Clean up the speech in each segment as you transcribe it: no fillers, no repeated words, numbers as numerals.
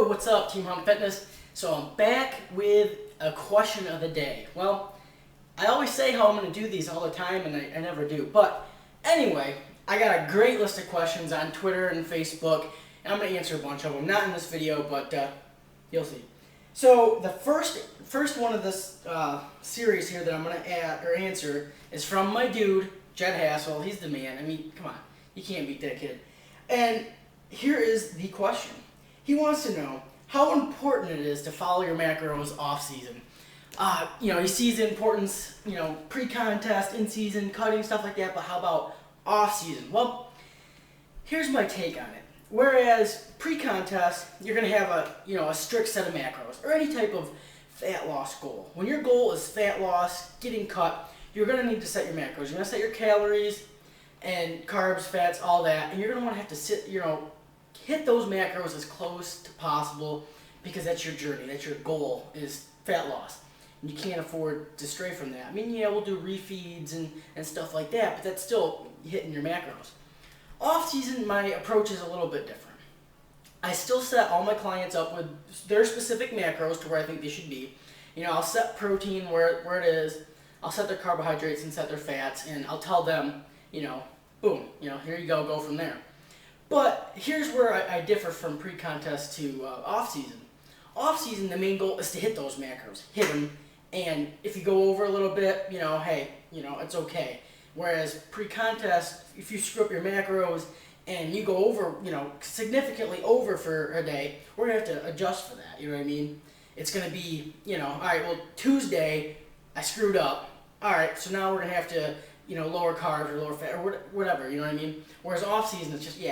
Yo, what's up, Team Hunt Fitness? So I'm back with a question of the day. Well, I always say how I'm going to do these all the time, and I never do. But anyway, I got a great list of questions on Twitter and Facebook, and I'm going to answer a bunch of them. Not in this video, but you'll see. So the first one of this series here that I'm going to answer is from my dude, Jed Hassel. He's the man. I mean, come on. You can't beat that kid. And here is the question. He wants to know how important it is to follow your macros off-season. He sees the importance, pre-contest, in-season, cutting, stuff like that, but how about off-season? Well, here's my take on it. Whereas pre-contest, you're going to have a strict set of macros, or any type of fat loss goal. When your goal is fat loss, getting cut, you're going to need to set your macros. You're going to set your calories and carbs, fats, all that, and you're going to want to have to hit those macros as close to possible, because that's your journey, that's your goal, is fat loss. And you can't afford to stray from that. I mean, yeah, we'll do refeeds and stuff like that, but that's still hitting your macros. Off season, my approach is a little bit different. I still set all my clients up with their specific macros to where I think they should be. I'll set protein where it is, I'll set their carbohydrates and set their fats, and I'll tell them, boom, here you go from there. But here's where I differ from pre-contest to off-season. Off-season, the main goal is to hit those macros, hit them, and if you go over a little bit, hey, it's okay. Whereas pre-contest, if you screw up your macros and you go over, significantly over for a day, we're going to have to adjust for that, you know what I mean? It's going to be, all right, well, Tuesday, I screwed up. All right, so now we're going to have to, lower carbs or lower fat or whatever, you know what I mean? Whereas off season, it's just, you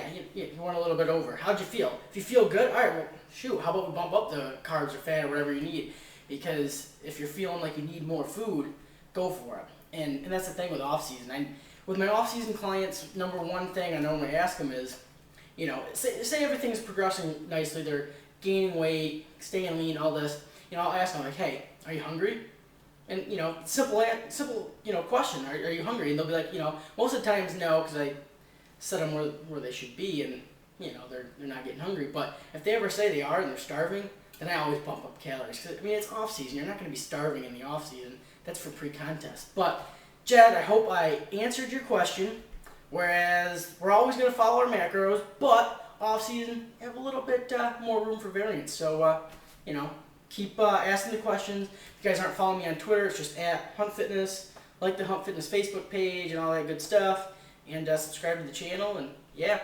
went a little bit over. How'd you feel? If you feel good, all right, well, shoot, how about we bump up the carbs or fat or whatever you need? Because if you're feeling like you need more food, go for it. And that's the thing with off season. With my off season clients, number one thing I normally ask them is, say everything's progressing nicely, they're gaining weight, staying lean, all this, I'll ask them like, hey, are you hungry? And, simple, question, are you hungry? And they'll be like, most of the times no, because I set them where they should be, and, they're not getting hungry. But if they ever say they are and they're starving, then I always bump up calories. Because, it's off-season. You're not going to be starving in the off-season. That's for pre-contest. But, Jed, I hope I answered your question. Whereas, we're always going to follow our macros, but off-season, you have a little bit more room for variance. So, keep asking the questions. If you guys aren't following me on Twitter, it's just at Hunt Fitness. Like the Hunt Fitness Facebook page and all that good stuff. And subscribe to the channel. And yeah,